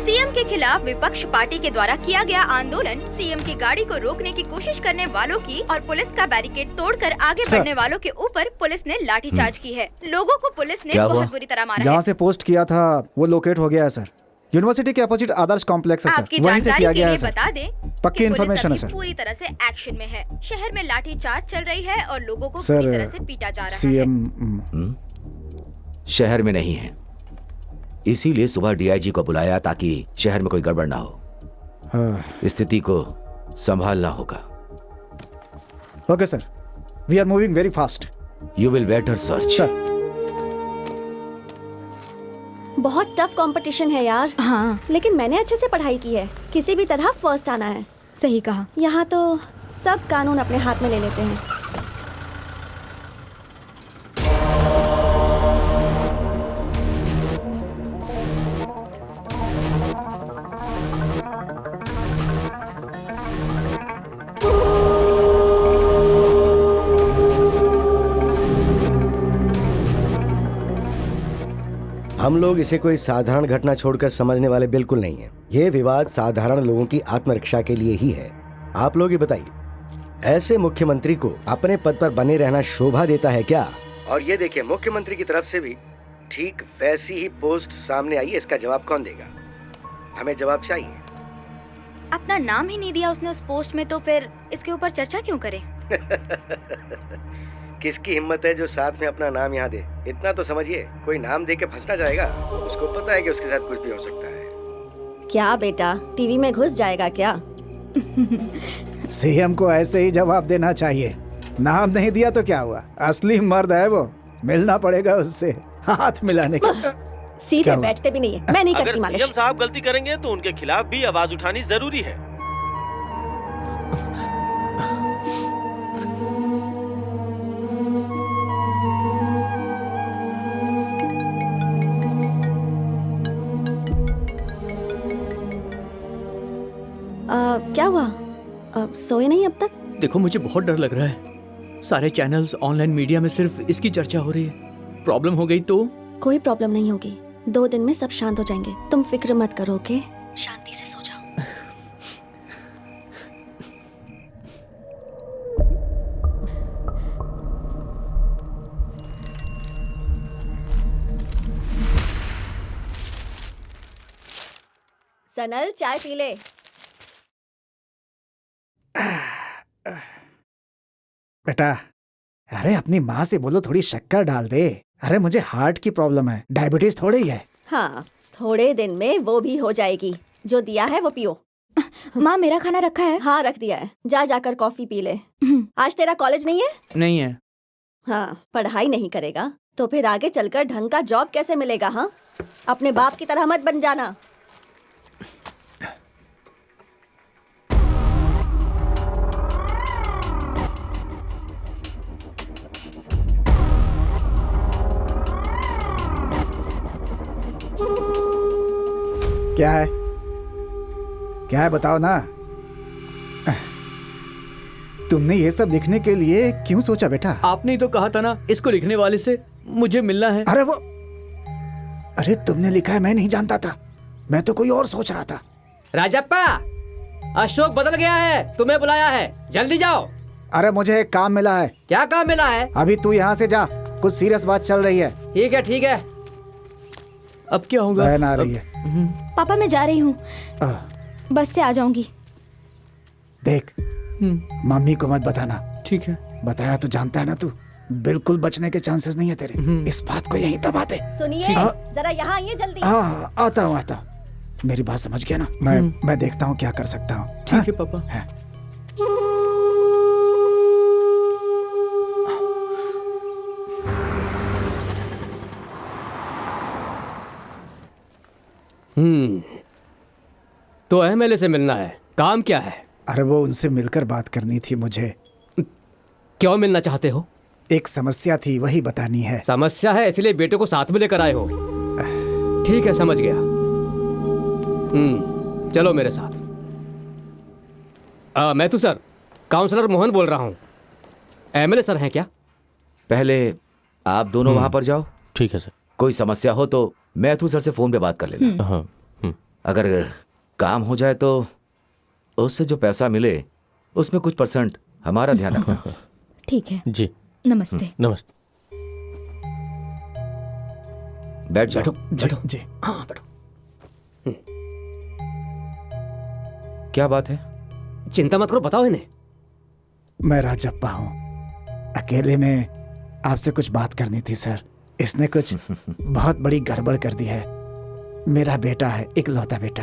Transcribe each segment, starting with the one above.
CM के खिलाफ विपक्ष पार्टी के द्वारा किया गया आंदोलन, सीएम की गाड़ी को रोकने की कोशिश करने वालों की और पुलिस का बैरिकेड तोड़कर आगे बढ़ने वालों के ऊपर पुलिस ने लाठीचार्ज की है। लोगों को पुलिस ने बहुत बुरी तरह मारा है। जहाँ से पोस्ट किया था वो लोकेट हो गया है सर। यूनिवर्सिटी के अपोजिट आदर्श कॉम्प्लेक्स है सर, वहीं से किया गया है सर। बता दें, पक्की इन्फॉर्मेशन है सर। पूरी तरह से एक्शन में है। शहर में लाठीचार्ज चल रही है और लोगों को सर, पूरी तरह से पीटा जा रहा है। सीएम शहर में नहीं है, इसीलिए सुबह डीआईजी को बुलाया ताकि शहर में कोई गड़बड़ ना हो। स्थिति को संभालना होगा। Okay sir, we are moving very fast. You will better search. Sir बहुत टफ कंपटीशन है यार। हाँ, लेकिन मैंने अच्छे से पढ़ाई की है, किसी भी तरह फर्स्ट आना है। सही कहा। यहाँ तो सब कानून अपने हाथ में ले लेते हैं। हम लोग इसे कोई साधारण घटना छोड़कर समझने वाले बिल्कुल नहीं हैं। ये विवाद साधारण लोगों की आत्मरक्षा के लिए ही है। आप लोग ये बताइए, ऐसे मुख्यमंत्री को अपने पद पर बने रहना शोभा देता है क्या? और ये देखिए, मुख्यमंत्री की तरफ से भी ठीक वैसी ही पोस्ट सामने आई है। इसका जवाब कौन देगा? हमें जवाब चाहिए। अपना नाम ही नहीं दिया उसने उस पोस्ट में, तो फिर इसके ऊपर चर्चा क्यों करें? किसकी हिम्मत है जो साथ में अपना नाम यहाँ दे? इतना तो समझिए, कोई नाम दे के फंसना चाहेगा? उसको पता है कि उसके साथ कुछ भी हो सकता है। क्या बेटा, टीवी में घुस जाएगा क्या? सीएम को ऐसे ही जवाब देना चाहिए। नाम नहीं दिया तो क्या हुआ, असली मर्द है वो, मिलना पड़ेगा उससे, हाथ मिलाने का। सीधे बैठते भी नहीं है। मैं नहीं करती अगर मालिश। सीएम साहब गलती करेंगे तो उनके खिलाफ भी आवाज उठानी जरूरी है। क्या हुआ? सोए नहीं अब तक? देखो, मुझे बहुत डर लग रहा है। सारे चैनल्स, ऑनलाइन मीडिया में सिर्फ इसकी चर्चा हो रही है। प्रॉब्लम हो गई तो? कोई प्रॉब्लम नहीं होगी। 2 दिन में सब शांत हो जाएंगे। तुम फिक्र मत करो, ओके? शांति से सो जाओ। सनल, चाय पी ले। बेटा, अरे अपनी माँ से बोलो थोड़ी शक्कर डाल दे। अरे मुझे हार्ट की प्रॉब्लम है, डायबिटीज थोड़ी ही है। हाँ, थोड़े दिन में वो भी हो जाएगी। जो दिया है वो पियो। माँ, मेरा खाना रखा है? हाँ, रख दिया है। जा जाकर कॉफी पी ले। आज तेरा कॉलेज नहीं है? नहीं है। हाँ, पढ़ाई नहीं करेगा तो फिर आगे चलकर ढंग का जॉब कैसे मिलेगा? हाँ, अपने बाप की तरह मत बन जाना। क्या है, क्या है बताओ ना। तुमने ये सब लिखने के लिए क्यों सोचा बेटा? आपने ही तो कहा था ना, इसको लिखने वाले से मुझे मिलना है। अरे तुमने लिखा है, मैं नहीं जानता था। मैं तो कोई और सोच रहा था। राजप्पा, अशोक बदल गया है, तुम्हें बुलाया है, जल्दी जाओ। अरे मुझे एक काम मिला है। क्या काम मिला है? अभी तू यहाँ से जा, कुछ सीरियस बात चल रही है। ठीक है ठीक है। अब क्या होगा? बहन आ रही है। पापा, मैं जा रही हूँ, बस से आ जाऊंगी। देख, मम्मी को मत बताना। ठीक है। बताया तो जानता है ना तू, बिल्कुल बचने के चांसेस नहीं है तेरे। इस बात को यहीं दबा दे। सुनिए, जरा यहाँ आइए जल्दी। हाँ, आता हूँ। मेरी बात समझ गया ना? मैं देखता हूँ क्या कर सकता हूँ। ठीक है पापा। तो एमएलए से मिलना है, काम क्या है? अरे वो उनसे मिलकर बात करनी थी मुझे। क्यों मिलना चाहते हो? एक समस्या थी, वही बतानी है। समस्या है इसलिए बेटे को साथ में लेकर आए हो? ठीक है, समझ गया। चलो मेरे साथ। मैं तो सर काउंसलर मोहन बोल रहा हूँ। एमएलए सर हैं क्या? पहले आप दोनों वहां पर जाओ। ठीक है सर। कोई समस्या हो तो मैथ्यू सर से फोन पे बात कर लेना। अगर काम हो जाए तो उससे जो पैसा मिले उसमें कुछ % हमारा ध्यान रखना। ठीक है। जी नमस्ते। नमस्ते। बैठ जाओ। जी जी। हाँ बैठो। क्या बात है? चिंता मत करो, बताओ इन्हें। मैं राजप्पा हूँ, अकेले में आपसे कुछ बात करनी थी सर। इसने कुछ बहुत बड़ी गड़बड़ कर दी है। मेरा बेटा है, इकलौता बेटा।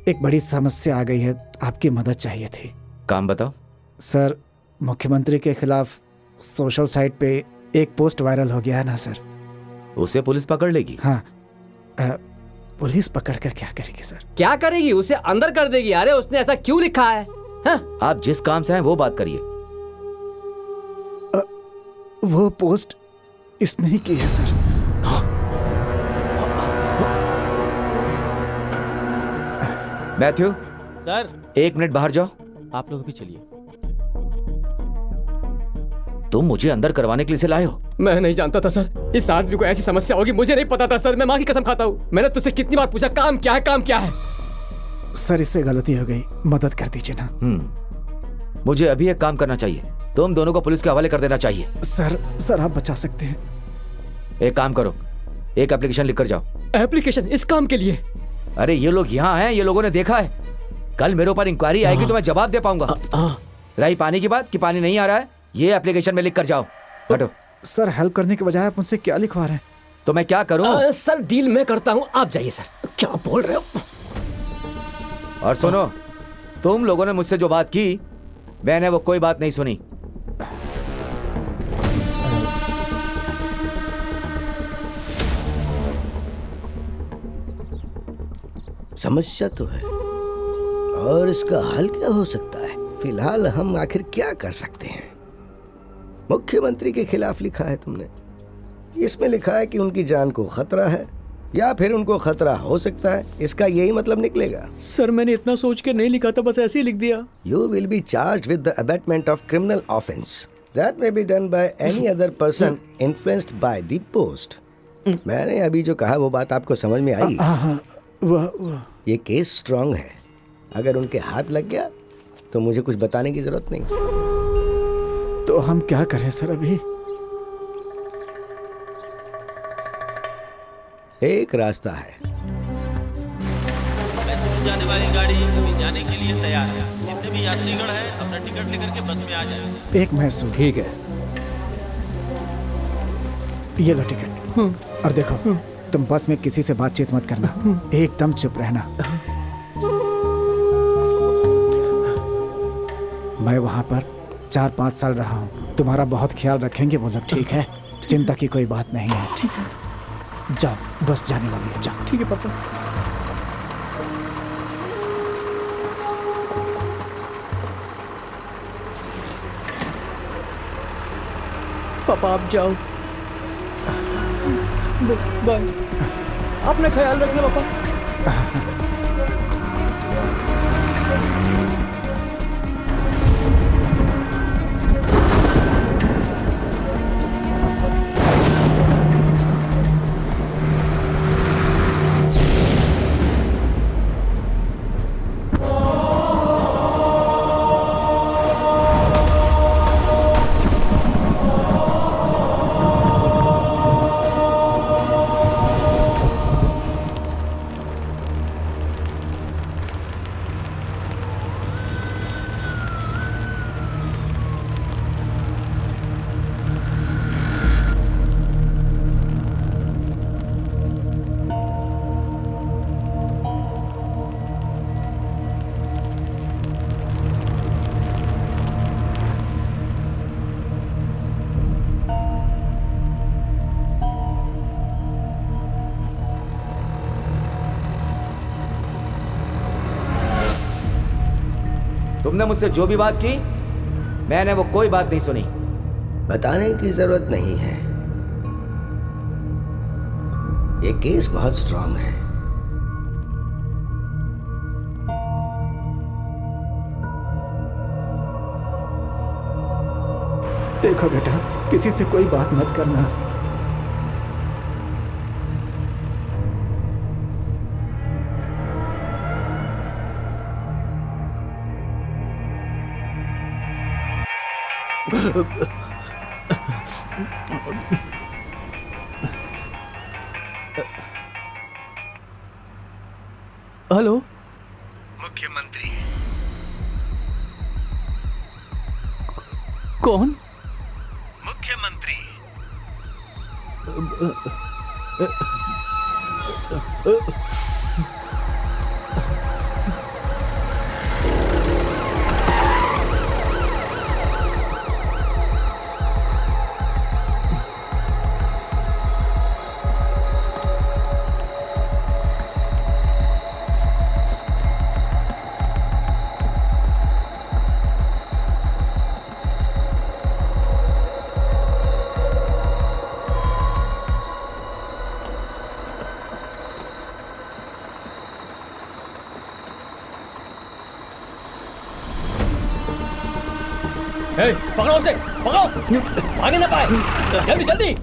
एक बड़ी समस्या आ गई है, आपकी मदद चाहिए थी। काम बताओ। सर, मुख्यमंत्री के खिलाफ सोशल साइट पे एक पोस्ट वायरल हो गया है ना सर। उसे पुलिस पकड़ लेगी? हाँ। पुलिस पकड़ कर क्या करेगी सर? क्या करेगी? उसे अंदर कर देगी। अरे उसने ऐसा क्यों लिखा है? हाँ? आप जिस काम से हैं वो बात करिए। वो पोस्ट इसने ही की है सर। मैथ्यू सर 1 मिनट बाहर जाओ। आप लोग भी चलिए। तुम मुझे अंदर करवाने के लिए से लाए हो? मैं नहीं जानता था सर, इस आदमी को ऐसी समस्या होगी, मुझे नहीं पता था सर। मैं माँ की कसम खाता हूँ। मैंने तुझसे कितनी बार पूछा काम क्या है, काम क्या है। सर, इससे गलती हो गई, मदद कर दीजिए ना। मुझे अभी एक काम करना चाहिए। तुम दोनों को पुलिस के हवाले कर देना चाहिए। सर आप बचा सकते हैं। एक काम करो, एक एप्लीकेशन लिख कर जाओ। एप्लीकेशन? इस काम के लिए? अरे ये लोग यहाँ हैं, ये लोगों ने देखा है। कल मेरे ऊपर इंक्वायरी आएगी तो मैं जवाब दे पाऊंगा। रही पानी की बात कि पानी नहीं आ रहा है, ये एप्लीकेशन में लिख कर जाओ। हटो। सर, हेल्प करने के बजाय आप मुझसे क्या लिखवा रहे हैं? तो मैं क्या करूं? सर डील मैं करता हूं, आप जाइए सर। क्या बोल रहे हो? और सुनो, तुम लोगों ने मुझसे जो बात की मैंने वो कोई बात नहीं सुनी। समस्या तो है और इसका हल क्या हो सकता है? फिलहाल हम आखिर क्या कर सकते हैं? मुख्यमंत्री के खिलाफ लिखा है तुमने। इसमें लिखा है कि उनकी जान को खतरा है या फिर उनको खतरा हो सकता है। इसका यही मतलब निकलेगा? सर मैंने इतना सोच के नहीं लिखा था, बस ऐसे ही लिख दिया। You will be charged with the abatement of criminal offense that may be done by any other person influenced by the post. मैंने अभी जो कहा वो बात आपको समझ में आई? ये केस स्ट्रांग है। अगर उनके हाथ लग गया तो मुझे कुछ बताने की जरूरत नहीं। तो हम क्या करें सर अभी? एक रास्ता है। जाने वाली गाड़ी अभी जाने के लिए तैयार है। जितने भी यात्रीगण हैं अपना टिकट लेकर के बस में आ जाएं। एक मैसूर। ठीक है। ये लो टिकट। और देखो, तुम बस में किसी से बातचीत मत करना, एकदम चुप रहना। मैं वहां पर 4-5 साल रहा हूँ। तुम्हारा बहुत ख्याल रखेंगे वो लोग, ठीक है? चिंता की कोई बात नहीं है। ठीक है। जाओ, बस जाने वाली है, जाओ। ठीक है पापा। पापा आप जाओ। बाय। अपना ख्याल रखना पापा। तुमने मुझसे जो भी बात की मैंने वो कोई बात नहीं सुनी। बताने की जरूरत नहीं है। ये केस बहुत स्ट्रांग है। देखो बेटा, किसी से कोई बात मत करना। हेलो, मुख्यमंत्री। कौन? मुख्यमंत्री। हे, पकड़ो उसे, पकड़ो, भागे ना पाए, जल्दी जल्दी।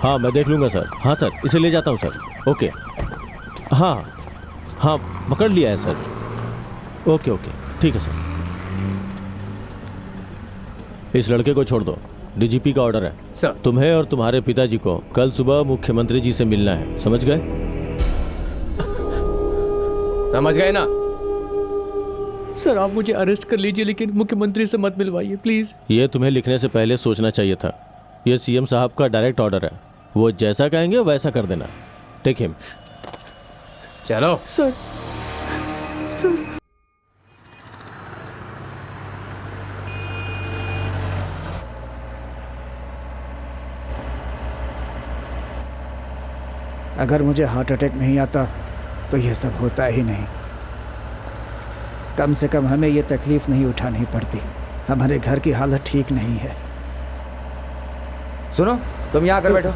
हाँ मैं देख लूंगा सर। हाँ सर, इसे ले जाता हूँ सर। ओके। हाँ हाँ पकड़ लिया है सर। ओके ओके ठीक है सर। इस लड़के को छोड़ दो, डीजीपी का ऑर्डर है सर। तुम्हें और तुम्हारे पिताजी को कल सुबह मुख्यमंत्री जी से मिलना है, समझ गए? समझ गए ना? सर आप मुझे अरेस्ट कर लीजिए लेकिन मुख्यमंत्री से मत मिलवाइए प्लीज। ये तुम्हें लिखने से पहले सोचना चाहिए था। ये सीएम साहब का डायरेक्ट ऑर्डर है, वो जैसा कहेंगे वैसा कर देना। Take him. चलो सर। सर अगर मुझे हार्ट अटैक नहीं आता तो यह सब होता ही नहीं। कम से कम हमें यह तकलीफ नहीं उठानी पड़ती। हमारे घर की हालत ठीक नहीं है। सुनो, तुम यहाँ आकर बैठो।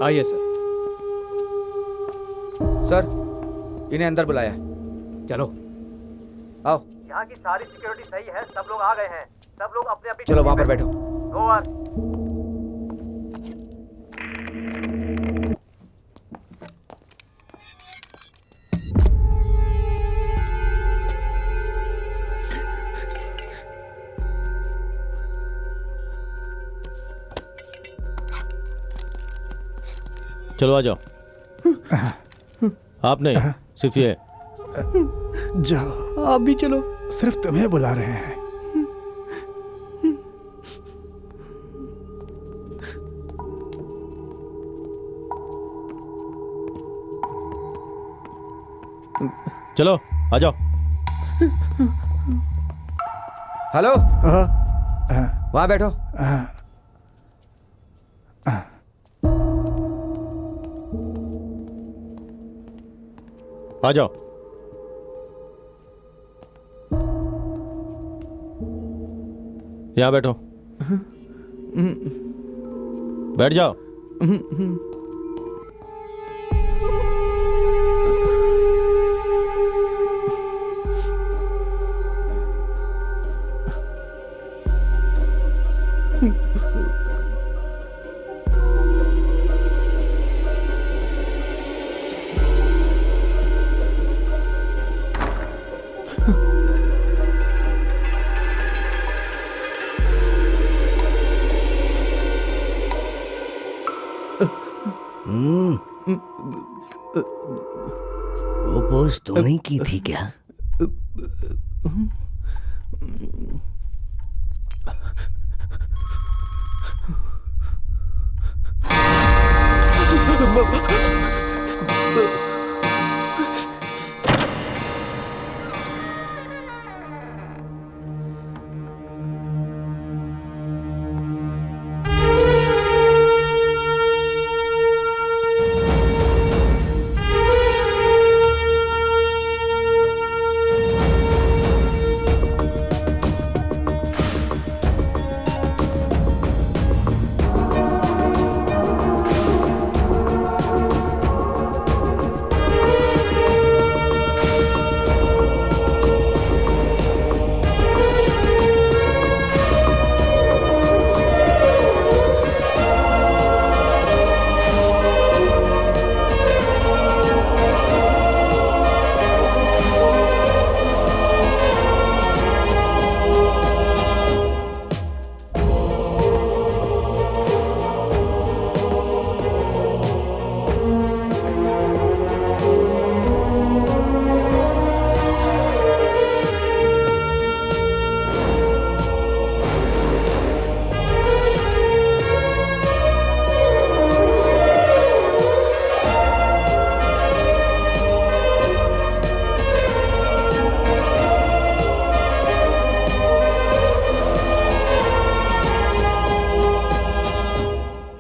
आइए सर। सर, इन्हें अंदर बुलाया। चलो आओ। यहाँ की सारी सिक्योरिटी सही है, सब लोग आ गए हैं। सब लोग अपने अपनी चलो वहां पर बैठो। ओवर। चलो आ जाओ। आप नहीं, सिर्फ ये। जाओ। आप भी चलो। सिर्फ तुम्हें बुला रहे हैं। चलो आ जाओ। हेलो, वहां बैठो। आ जाओ। यहाँ बैठो। बैठ जाओ। वो पोज तूने ही की थी क्या?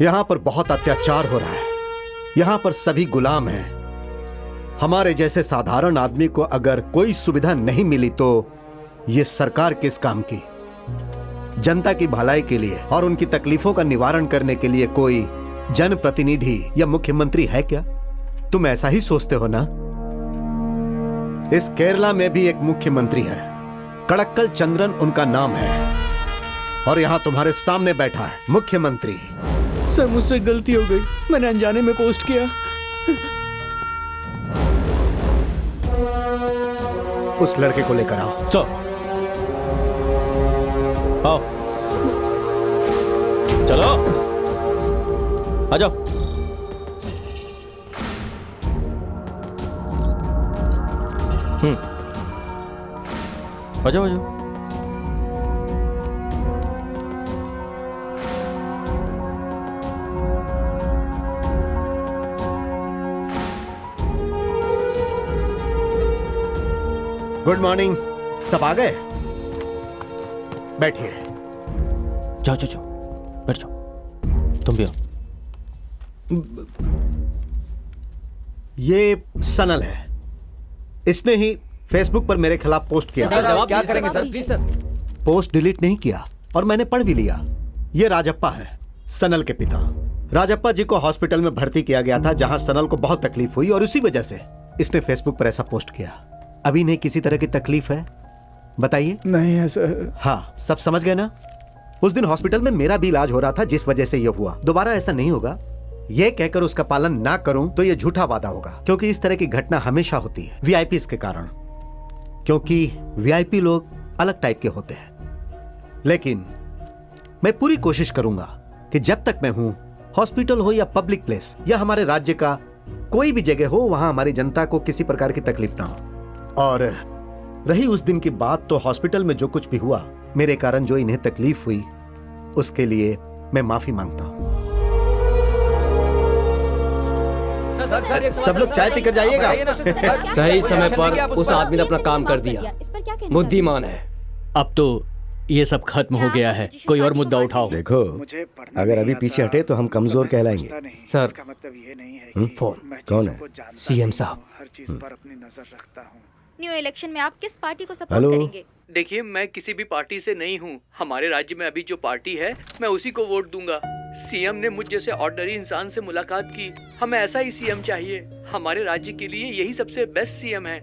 यहाँ पर बहुत अत्याचार हो रहा है, यहाँ पर सभी गुलाम हैं। हमारे जैसे साधारण आदमी को अगर कोई सुविधा नहीं मिली तो ये सरकार किस काम की? जनता की भलाई के लिए और उनकी तकलीफों का निवारण करने के लिए कोई जनप्रतिनिधि या मुख्यमंत्री है क्या? तुम ऐसा ही सोचते हो ना? इस केरला में भी एक मुख्यमंत्री है, कड़क्कल चंद्रन उनका नाम है, और यहां तुम्हारे सामने बैठा है मुख्यमंत्री। सर मुझसे गलती हो गई, मैंने अनजाने में पोस्ट किया। उस लड़के को लेकर आओ। सर आओ, चलो आ जाओ। आ जाओ आ जाओ। Good morning. सब आ गए? बैठिए। जाओ जाओ जाओ, बैठ जाओ। तुम भी आओ। ये सनल है, इसने ही फेसबुक पर मेरे खिलाफ पोस्ट किया। जवाब क्या करेंगे sir? Please sir. Post delete नहीं किया और मैंने पढ़ भी लिया। ये राजप्पा है, सनल के पिता। राजप्पा जी को हॉस्पिटल में भर्ती किया गया था, जहां सनल को बहुत तकलीफ हुई और उसी वजह से इसने फेसबुक पर ऐसा पोस्ट किया। अभी नहीं किसी तरह की तकलीफ है? बताइए। नहीं है सर। हाँ, सब समझ गए ना? उस दिन हॉस्पिटल में मेरा भी इलाज हो रहा था, जिस वजह से यह हुआ। दोबारा ऐसा नहीं होगा, यह कहकर उसका पालन ना करूं तो यह झूठा वादा होगा, क्योंकि इस तरह की घटना हमेशा होती है वीआईपीज़ के कारण, क्योंकि वीआईपी लोग अलग टाइप के होते हैं। लेकिन मैं पूरी कोशिश करूंगा कि जब तक मैं हूं, हॉस्पिटल हो या पब्लिक प्लेस या हमारे राज्य का कोई भी जगह हो, वहां हमारी जनता को किसी प्रकार की तकलीफ ना हो। और रही उस दिन की बात, तो हॉस्पिटल में जो कुछ भी हुआ, मेरे कारण जो इन्हें तकलीफ हुई, उसके लिए मैं माफी मांगता हूं। सब लोग चाय पीकर जाइएगा। सही समय पर उस आदमी ने अपना काम कर दिया, बुद्धिमान है। अब तो ये सब खत्म हो गया है, कोई और मुद्दा उठाओ। देखो, अगर अभी पीछे हटे तो हम कमजोर कहलाएंगे। सर, मतलब ये नहीं है फोन। कौन है? सीएम साहब। हर चीज पर अपनी नजर रखता हूँ। न्यू इलेक्शन में आप किस पार्टी को सपोर्ट हेलो। करेंगे? देखिए, मैं किसी भी पार्टी से नहीं हूँ। हमारे राज्य में अभी जो पार्टी है, मैं उसी को वोट दूंगा। सीएम ने मुझ जैसे ऑर्डिनरी इंसान से मुलाकात की। हमें ऐसा ही सीएम चाहिए। हमारे राज्य के लिए यही सबसे बेस्ट सीएम है।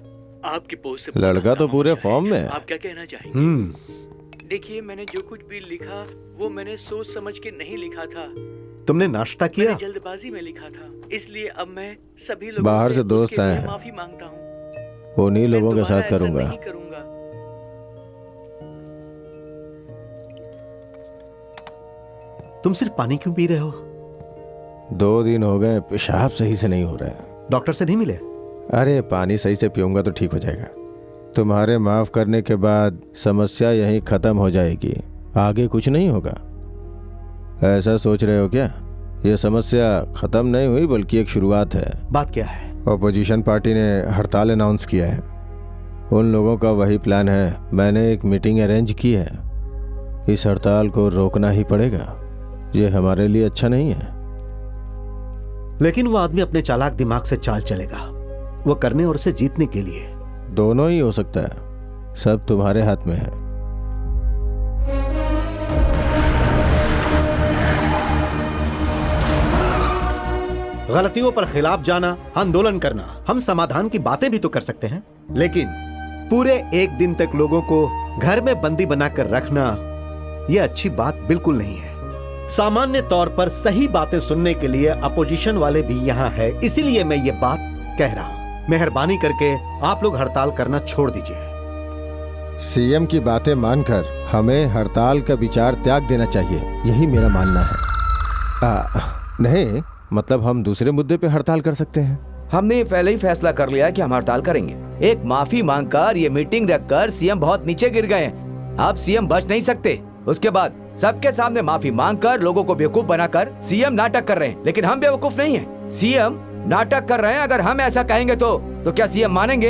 आपकी पोस्ट से लड़का तो पूरे फॉर्म में है। आप क्या कहना चाहेंगे? देखिए, मैंने जो कुछ भी लिखा वो मैंने सोच समझ के नहीं लिखा था। तुमने नाश्ता किया? मैंने जल्दबाजी में लिखा था, इसलिए अब मैं सभी लोगों बाहर से दोस्त उसके आए लिए हैं। माफी मांगता हूँ। उन्हीं लोगों के साथ करूंगा। नहीं करूंगा। तुम सिर्फ पानी क्यों पी रहे हो? 2 दिन हो गए, पेशाब सही से नहीं हो रहा है। डॉक्टर से नहीं मिले? अरे पानी सही से पीऊंगा तो ठीक हो जाएगा। तुम्हारे माफ करने के बाद समस्या यहीं खत्म हो जाएगी, आगे कुछ नहीं होगा। ऐसा सोच रहे हो क्या? यह समस्या खत्म नहीं हुई, बल्कि एक शुरुआत है। बात क्या है? ऑपोजिशन पार्टी ने हड़ताल अनाउंस किया है। उन लोगों का वही प्लान है। मैंने एक मीटिंग अरेंज की है। इस हड़ताल को रोकना ही पड़ेगा, ये हमारे लिए अच्छा नहीं है। लेकिन वो आदमी अपने चालाक दिमाग से चाल चलेगा, वो करने और उसे जीतने के लिए। दोनों ही हो सकता है, सब तुम्हारे हाथ में है। गलतियों पर खिलाफ जाना, आंदोलन करना, हम समाधान की बातें भी तो कर सकते हैं। लेकिन पूरे एक दिन तक लोगों को घर में बंदी बनाकर रखना, यह अच्छी बात बिल्कुल नहीं है। सामान्य तौर पर सही बातें सुनने के लिए अपोजिशन वाले भी यहाँ है, इसीलिए मैं ये बात कह रहा हूँ। मेहरबानी करके आप लोग हड़ताल करना छोड़ दीजिए। सीएम की बातें मानकर हमें हड़ताल का विचार त्याग देना चाहिए, यही मेरा मानना है। नहीं, मतलब हम दूसरे मुद्दे पे हड़ताल कर सकते हैं। हमने पहले ही फैसला कर लिया कि हम हड़ताल करेंगे। एक माफी मांगकर, ये मीटिंग रखकर सीएम बहुत नीचे गिर गए हैं। अब सीएम बच नहीं सकते। उसके बाद सबके सामने माफी मांगकर, लोगों को बेवकूफ बनाकर सीएम नाटक कर रहे हैं। लेकिन हम बेवकूफ नहीं हैं, सीएम नाटक कर रहे हैं। अगर हम ऐसा कहेंगे तो क्या सीएम मानेंगे?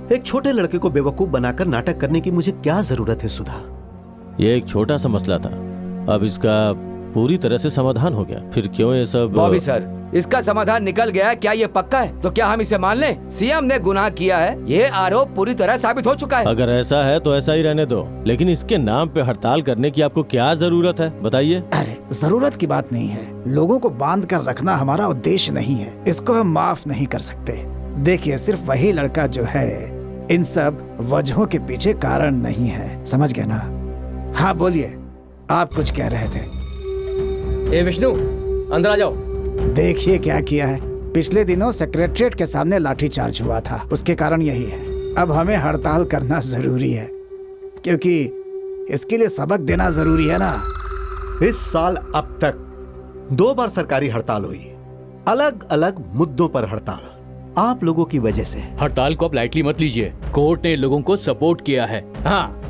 एक छोटे लड़के को बेवकूफ बनाकर नाटक करने की मुझे क्या जरूरत है सुधा? ये एक छोटा सा मसला था, अब इसका पूरी तरह से समाधान हो गया। फिर क्यों ये सब? बॉबी सर, इसका समाधान निकल गया है, क्या ये पक्का है? तो क्या हम इसे मान लें? सीएम ने गुनाह किया है, ये आरोप पूरी तरह साबित हो चुका है। अगर ऐसा है तो ऐसा ही रहने दो, लेकिन इसके नाम पे हड़ताल करने की आपको क्या जरूरत है, बताइए। अरे जरूरत की बात नहीं है, लोगों को बांध कर रखना हमारा उद्देश्य नहीं है, इसको हम माफ नहीं कर सकते। देखिए, सिर्फ वही लड़का जो है इन सब वजहों के पीछे कारण नहीं है, समझ गए ना? हाँ बोलिए, आप कुछ कह रहे थे। ए विष्णु, अंदर आ जाओ। देखिए क्या किया है, पिछले दिनों सेक्रेटरीट के सामने लाठीचार्ज हुआ था, उसके कारण यही है। अब हमें हड़ताल करना जरूरी है, क्योंकि इसके लिए सबक देना जरूरी है ना। इस साल अब तक 2 बार सरकारी हड़ताल हुई, अलग अलग मुद्दों पर हड़ताल, आप लोगों की वजह से। हड़ताल को आप लाइटली मत लीजिए, कोर्ट ने लोगों को सपोर्ट किया है। हाँ,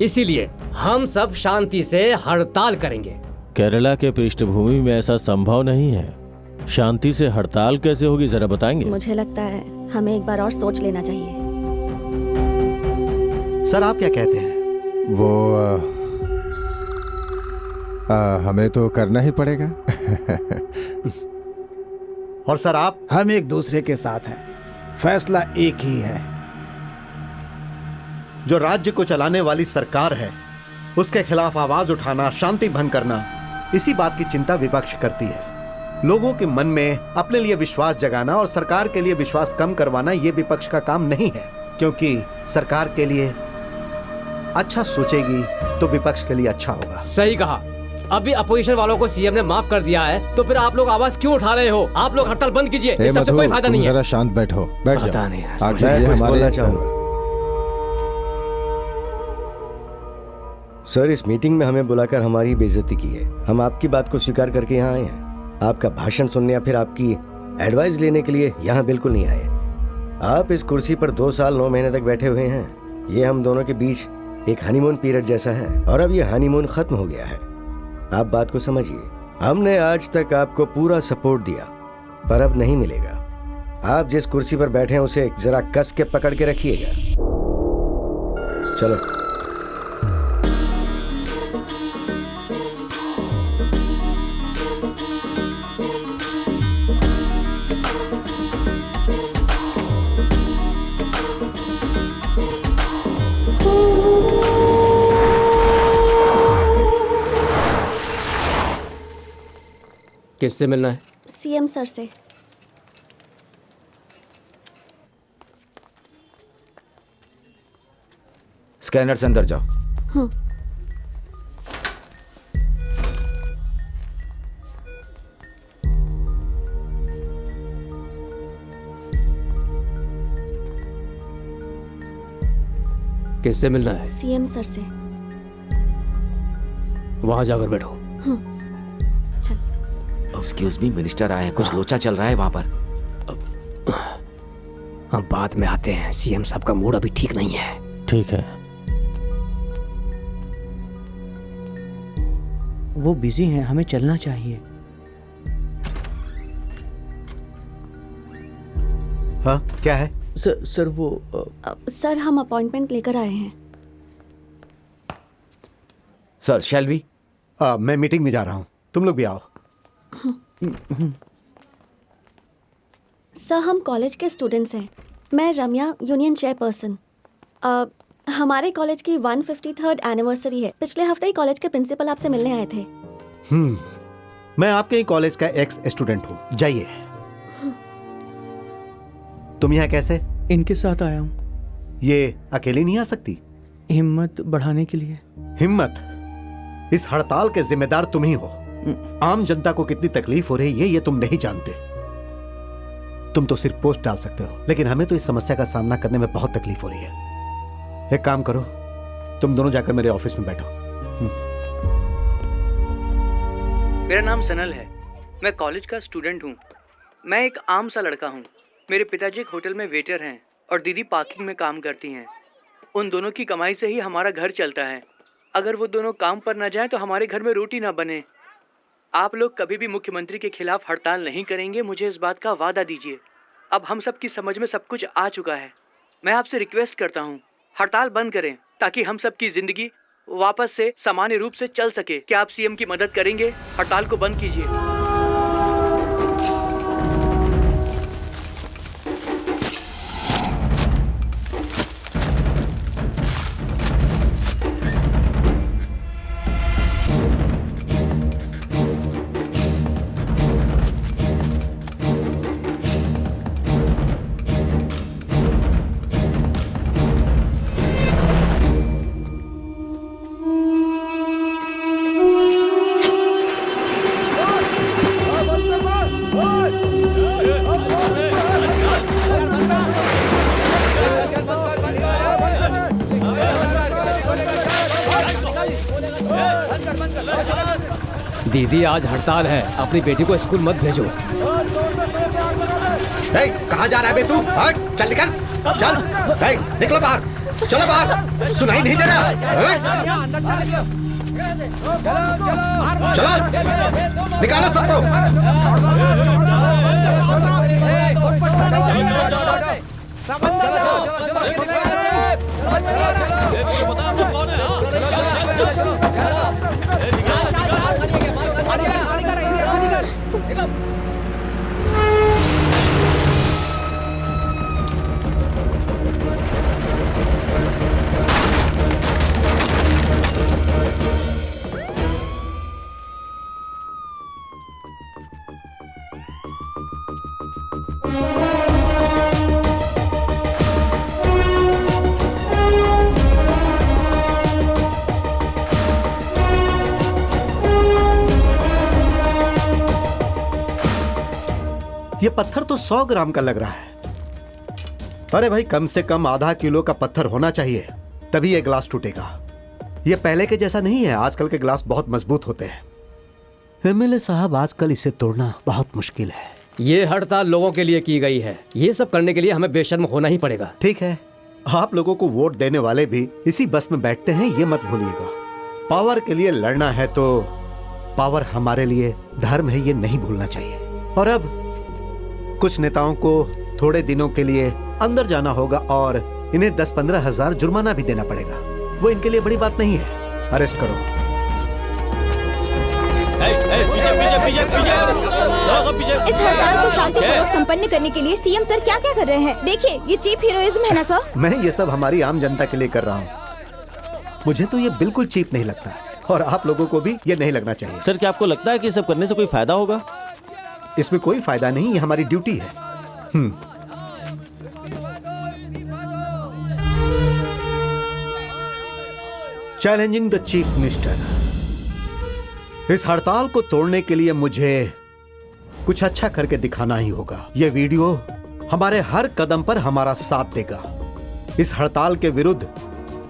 इसीलिए हम सब शांति से हड़ताल करेंगे। केरला के पृष्ठभूमि में ऐसा संभव नहीं है, शांति से हड़ताल कैसे होगी, जरा बताएंगे? मुझे लगता है हमें एक बार और सोच लेना चाहिए। सर आप क्या कहते हैं? वो हमें तो करना ही पड़ेगा। और सर आप? हम एक दूसरे के साथ हैं, फैसला एक ही है। जो राज्य को चलाने वाली सरकार है उसके खिलाफ आवाज उठाना, शांति भंग करना, इसी बात की चिंता विपक्ष करती है। लोगों के मन में अपने लिए विश्वास जगाना और सरकार के लिए विश्वास कम करवाना ये विपक्ष का काम नहीं है, क्योंकि सरकार के लिए अच्छा सोचेगी तो विपक्ष के लिए अच्छा होगा। सही कहा। अभी अपोजिशन वालों को सीएम ने माफ कर दिया है, तो फिर आप लोग आवाज क्यों उठा रहे हो? आप लोग हड़ताल बंद कीजिए, इस सबसे कोई फायदा नहीं है। जरा शांत बैठो, बैठ जाओ। पता नहीं, आखिर कुछ हमारे बोलना चाहूंगा। सर, इस मीटिंग में हमें बुलाकर हमारी बेइज्जती की है। हम आपकी बात को स्वीकार करके यहाँ आए हैं, आपका भाषण सुनने या फिर आपकी एडवाइस लेने के लिए यहाँ बिल्कुल नहीं आए। आप इस कुर्सी पर 2 साल 9 महीने तक बैठे हुए हैं। ये हम दोनों के बीच एक हनीमून पीरियड जैसा है, और अब ये हनीमून खत्म हो गया है। आप बात को समझिए। हमने आज तक आपको पूरा सपोर्ट दिया, पर अब नहीं मिलेगा। आप जिस कुर्सी पर बैठे हैं उसे जरा कस के पकड़ के रखिएगा। चलो। किससे मिलना है? सीएम सर से। स्कैनर से अंदर जाओ। किससे मिलना है? सीएम सर से। वहां जाकर बैठो। एक्सक्यूज मी, मिनिस्टर आए हैं, कुछ लोचा चल रहा है वहां पर। हम बाद में आते हैं, सीएम साहब का मूड अभी ठीक नहीं है। ठीक है। वो बिजी हैं, हमें चलना चाहिए। हाँ, क्या है? सर वो सर, हम अपॉइंटमेंट लेकर आए हैं। Sir, shall we? मैं मीटिंग में जा रहा हूँ, तुम लोग भी आओ। सर, हम कॉलेज के स्टूडेंट्स हैं। मैं रम्या, यूनियन चेयरपर्सन। हमारे कॉलेज की 153rd एनिवर्सरी है। पिछले हफ्ते ही कॉलेज के प्रिंसिपल आपसे मिलने आए थे। मैं आपके ही कॉलेज का एक्स स्टूडेंट हूँ। जाइए। तुम यहाँ कैसे? इनके साथ आया हूँ। ये अकेली नहीं आ सकती? हिम्मत बढ़ाने के लिए। हिम्मत? इस हड़ताल के जिम्मेदार तुम ही हो। आम जनता को कितनी तकलीफ हो रही है ये तुम नहीं जानते। तुम तो सिर्फ पोस्ट डाल सकते हो, लेकिन हमें तो इस समस्या का सामना करने में बहुत तकलीफ हो रही है। एक काम करो, तुम दोनों जाकर मेरे ऑफिस में बैठो। मेरा नाम सनल है, मैं कॉलेज का स्टूडेंट हूँ। मैं एक आम सा लड़का हूँ। मेरे पिताजी एक होटल में वेटर हैं और दीदी पार्किंग में काम करती हैं। उन दोनों की कमाई से ही हमारा घर चलता है। अगर वो दोनों काम पर ना जाएं तो हमारे घर में रोटी ना बने। आप लोग कभी भी मुख्यमंत्री के खिलाफ हड़ताल नहीं करेंगे, मुझे इस बात का वादा दीजिए। अब हम सब की समझ में सब कुछ आ चुका है। मैं आपसे रिक्वेस्ट करता हूँ, हड़ताल बंद करें ताकि हम सब की जिंदगी वापस से सामान्य रूप से चल सके। क्या आप सीएम की मदद करेंगे? हड़ताल को बंद कीजिए। दीदी आज हड़ताल है, अपनी बेटी को स्कूल मत भेजो। कहाँ जा रहा है बे तू? हट, चल निकल, चल, निकलो बाहर, चलो बाहर, सुनाई नहीं दे रहा? चलो, निकालो सबको। ये पत्थर तो 100 ग्राम का लग रहा है। अरे भाई, कम से कम आधा किलो का पत्थर होना चाहिए, तभी ये ग्लास टूटेगा। ये पहले के जैसा नहीं है, आजकल के ग्लास बहुत मजबूत होते हैं। एमएलए साहब, आजकल इसे तोड़ना बहुत मुश्किल है। ये हड़ताल लोगों के लिए की गई है, ये सब करने के लिए हमें बेशर्म होना ही पड़ेगा। ठीक है, आप लोगों को वोट देने वाले भी इसी बस में बैठते हैं, ये मत भूलिएगा। पावर के लिए लड़ना है तो पावर हमारे लिए धर्म है, ये नहीं भूलना चाहिए। और अब कुछ नेताओं को थोड़े दिनों के लिए अंदर जाना होगा और इन्हें 10-15 हजार जुर्माना भी देना पड़ेगा। वो इनके लिए बड़ी बात नहीं है। अरेस्ट करो। इस हड़ताल को शांतिपूर्वक संपन्न करने के लिए सीएम सर क्या क्या कर रहे हैं? देखिए, ये चीप हीरोइज्म है ना सर? मैं ये सब हमारी आम जनता के लिए कर रहा हूँ। मुझे तो ये बिल्कुल चीप नहीं लगता और आप लोगों को भी ये नहीं लगना चाहिए। सर, क्या आपको लगता है कि सब करने से कोई फायदा होगा? इसमें कोई फायदा नहीं, ये हमारी ड्यूटी है। Challenging the chief minister. इस हड़ताल को तोड़ने के लिए मुझे कुछ अच्छा करके दिखाना ही होगा। यह वीडियो हमारे हर कदम पर हमारा साथ देगा। इस हड़ताल के विरुद्ध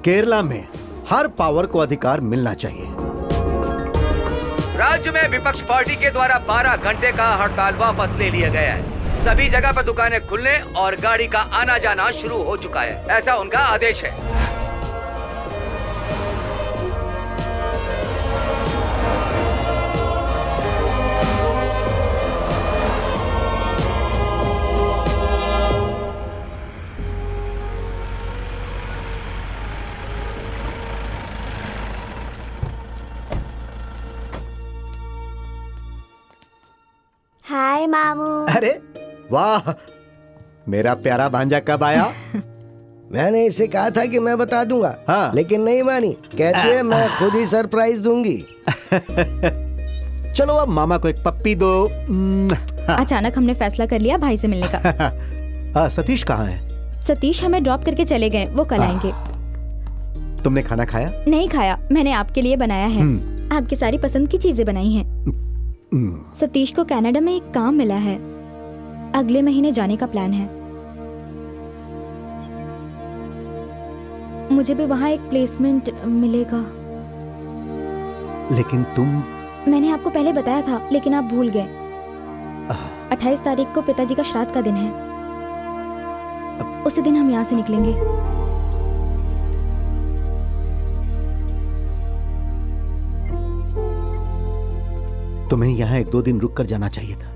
केरला में हर पावर को अधिकार मिलना चाहिए। राज्य में विपक्ष पार्टी के द्वारा 12 घंटे का हड़ताल वापस ले लिया गया है। सभी जगह पर दुकानें खुलने और गाड़ी का आना जाना शुरू हो चुका है, ऐसा उनका आदेश है। हाय मामू। अरे वाह, मेरा प्यारा भांजा कब आया? मैंने इसे कहा था कि मैं बता दूंगा, हाँ। लेकिन नहीं मानी। कहती है मैं खुद ही सरप्राइज दूंगी। चलो अब मामा को एक पप्पी दो। अचानक हमने फैसला कर लिया भाई से मिलने का। सतीश कहाँ है? सतीश हमें ड्रॉप करके चले गए, वो कल आएंगे। तुमने खाना खाया? नहीं खाया, मैंने आपके लिए बनाया है। आपकी सारी पसंद की चीजें बनाई हैं। सतीश को कनाडा में एक काम मिला है, अगले महीने जाने का प्लान है। मुझे भी वहाँ एक प्लेसमेंट मिलेगा। लेकिन तुम? मैंने आपको पहले बताया था, लेकिन आप भूल गए। 28 तारीख को पिताजी का श्राद्ध का दिन है, उसी दिन हम यहाँ से निकलेंगे। तुम्हें यहाँ 1-2 दिन रुक कर जाना चाहिए था।